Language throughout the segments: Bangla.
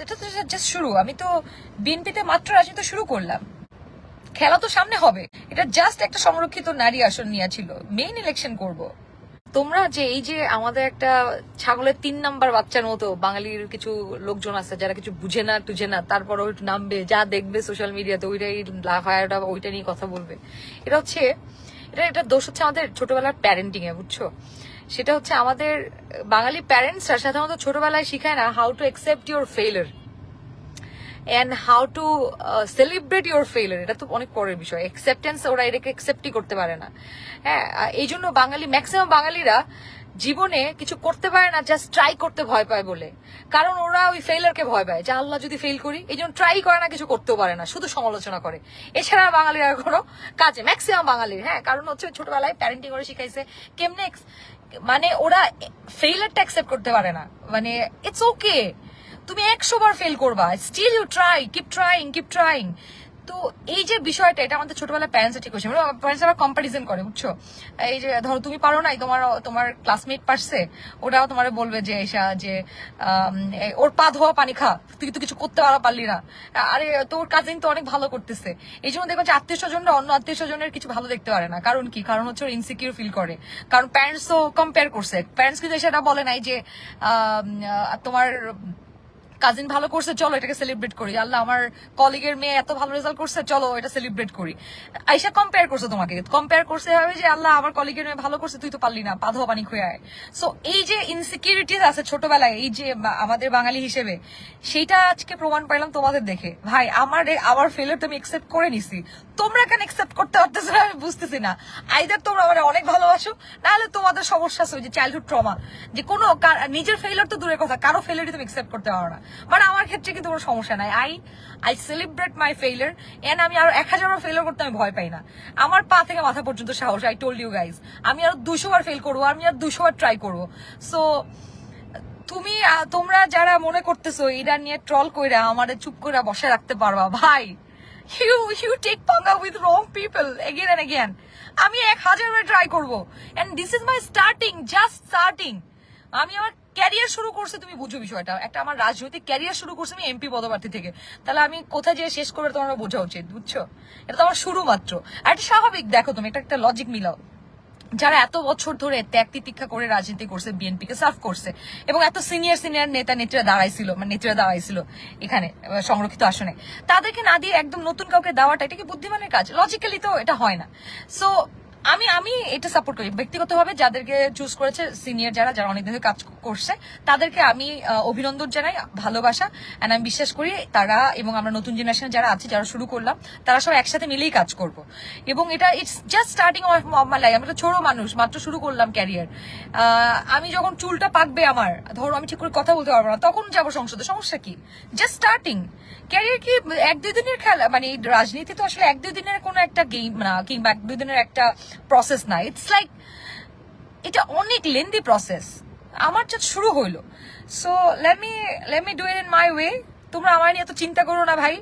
এটা তো জাস্ট শুরু। আমি তো বিএনপিতে মাত্র রাজনীতি শুরু করলাম, খেলা তো সামনে হবে। এটা জাস্ট একটা সংরক্ষিত নারী আসন নিয়ে ছিল, মেইন ইলেকশন করব। তোমরা যে এই যে আমাদের একটা ছাগলের 3 নাম্বার বাচ্চার মতো বাঙালির কিছু লোকজন আছে যারা কিছু বুঝে না টুঝে না, তারপর ওইটু নামবে, যা দেখবে সোশ্যাল মিডিয়াতে ওইটাই লাফায়াটা ওইটা নিয়ে কথা বলবে। এটা হচ্ছে এটা দোষ হচ্ছে আমাদের ছোটবেলার প্যারেন্টিং এ, বুঝছো? সেটা হচ্ছে আমাদের বাঙালি প্যারেন্টসরা সাধারণত ছোটবেলায় শিখায় না how to accept your failure and how to celebrate your failure. এটা তো অনেক পরের বিষয়। অ্যাকসেপ্টেন্স ওরা এটাকে অ্যাকসেপ্টই করতে পারে না। হ্যাঁ, এই জন্য বাঙালি ম্যাক্সিমাম বাঙালিরা জীবনে কিছু করতে পারে না, জাস্ট ট্রাই করতে ভয় পায় বলে। কারণ ওরা ওই ফেইলারকে ভয় পায় যে আল্লাহ যদি ফেল করি, এই জন্য ট্রাই করে না, কিছু করতেও পারে না, শুধু সমালোচনা করে। এছাড়া বাঙালিরা কোনো কাজে ম্যাক্সিমাম বাঙালির, হ্যাঁ, কারণ হচ্ছে ছোটবেলায় প্যারেন্টিং করে শিখাইছে কেমনে, মানে ওরা ফেইলারটা অ্যাকসেপ্ট করতে পারে না। মানে ইটস ওকে, তুমি 100 বার ফেল করবা, still you try, keep trying. তো এই যে বিষয়টা, এটা আমাদের ছোটবেলায় প্যারেন্টস ঠিক হয়েছে। প্যারেন্টস আবার কম্পারিজন করে, বুঝছো? এই যে ধরো তুমি পারো নাই, তোমার ক্লাসমেট পারছে, ওটাও তোমার বলবে যে যে ওর পা ধোয়া পানি খা, তুই তো কিছু করতে পারলি না, আরে তোর কাজিন তো অনেক ভালো করতেছে। এই জন্য দেখবে যে আত্মীয় স্বজনরা অন্য আত্মীয় স্বজনের কিছু ভালো দেখতে পারে না। কারণ কি? কারণ হচ্ছে ওর ইনসিকিউর ফিল করে, কারণ প্যারেন্টস তো কম্পেয়ার করছে। প্যারেন্টস কিন্তু সেটা বলে নাই যে তোমার কাজিন ভালো করছে, চলো এটাকে সেলিব্রেট করি, আল্লাহ আমার কলিগের মেয়ে এত ভালো রেজাল্ট করছে, চলো এটা সেলিব্রেট করি। আইসা কম্পেয়ার করছে, তোমাকে কম্পেয়ার করছে হবে যে আল্লাহ আমার কলিগের মেয়ে ভালো করছে, তুই তো পারলি না, পা ধোয়া পানি খুঁয়ে আয়। সো এই যে ইনসিকিউরিটিস আছে ছোটবেলায়, এই যে আমাদের বাঙালি হিসেবে, সেইটা আজকে প্রমাণ পাইলাম তোমাদের দেখে। ভাই আমার ফেলিয়ার তো আমি একসেপ্ট করে নিছি, তোমরা কেন একসেপ্ট করতে পারতেছো না আমি বুঝতেছি না। আইদার তোমরা আমার অনেক ভালোবাসো, নাহলে তোমাদের সমস্যা আছে ওই যে চাইল্ডহুড ট্রমা, যে কোনো নিজের ফেলিয়ার তো দূরের কথা, কারো ফেলিয়ারই তুমি একসেপ্ট করতে পারো না। মানে আমার ক্ষেত্রে কিন্তু কোনো সমস্যা নাই, I celebrate my failure, and আমি আরো 1000 বার ফেইলার করতে আমি ভয় পাই না। আমার পা থেকে মাথা পর্যন্ত সাহস, আই টোল্ড ইউ গাইজ, আমি আরো 200 বার ফেল করবো, আমি আর 200 বার ট্রাই করবো। সো তোমরা যারা মনে করতেছো এটা নিয়ে ট্রল কইরা আমাদের চুপ করে বসে রাখতে পারবা, ভাই, you take panga with wrong people again and again. আমি 1000 বার ট্রাই করবো, and this is my just starting. আমি আমার ক্যারিয়ার শুরু করছে, তুমি বুঝো বিষয়টা, একটা আমার রাজনৈতিক ক্যারিয়ার শুরু করছে আমি এমপি পদপ্রার্থী থেকে। তাহলে আমি কোথায় যেয়ে শেষ করবে তোমার বোঝা উচিত, বুঝছো? এটা তো আমার শুরু মাত্র। আর এটা স্বাভাবিক, দেখো তুমি একটা লজিক মিলাও। যারা এত বছর ধরে ত্যাগ তিতিক্ষা করে রাজনীতি করছে, বিএনপি কে সার্ভ করছে, এবং এত সিনিয়র নেত্রীরা দাঁড়াইছিল এখানে সংরক্ষিত আসনে, তাদেরকে না দিয়ে একদম নতুন কাউকে দেওয়াটা, এটা কি বুদ্ধিমানের কাজ? লজিক্যালি তো এটা হয় না। সো আমি এটা সাপোর্ট করি ব্যক্তিগতভাবে, যাদেরকে চুজ করেছে সিনিয়র যারা অনেক দিন কাজ করছে, তাদেরকে আমি অভিনন্দন জানাই, ভালোবাসা, এন্ড আমি বিশ্বাস করি তারা এবং আমরা নতুন জেনারেশন যারা আছে, যারা শুরু করলাম, তারা সব একসাথে মিলেই কাজ করব। এবং এটা it's just starting of my life. আমি একটা ছোট মানুষ, মাত্র শুরু করলাম ক্যারিয়ার। আমি যখন চুলটা পাকবে আমার, ধরো আমি ঠিক করে কথা বলতে পারবো না, তখন যাবো সংসদে, সমস্যা কি? জাস্ট স্টার্টিং ক্যারিয়ার কি 1-2 দিনের খেলা? মানে রাজনীতি তো আসলে 1-2 দিনের কোনো একটা গেম না, কিংবা 1-2 দিনের একটা প্রসেস না। ইটস লাইক এটা অনেক লেন্দি প্রসেস। আমার জাস্ট শুরু হইলো। So let me do it in my way. তোমরা আমার নিয়ে এত চিন্তা করো না ভাই,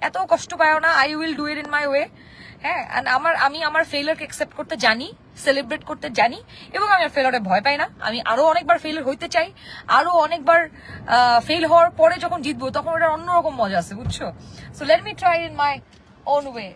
এত কষ্ট পাও না। I will do it in my way. হ্যাঁ, আমি আমার ফেইলারকে অ্যাকসেপ্ট করতে জানি, সেলিব্রেট করতে জানি, এবং আমি ফেইলারে ভয় পাই না। আমি আরো অনেকবার ফেইলার হইতে চাই, আরো অনেকবার ফেল হওয়ার পরে যখন জিতবো, তখন ওটার অন্যরকম মজা আছে, বুঝছো? So let me try in my own way.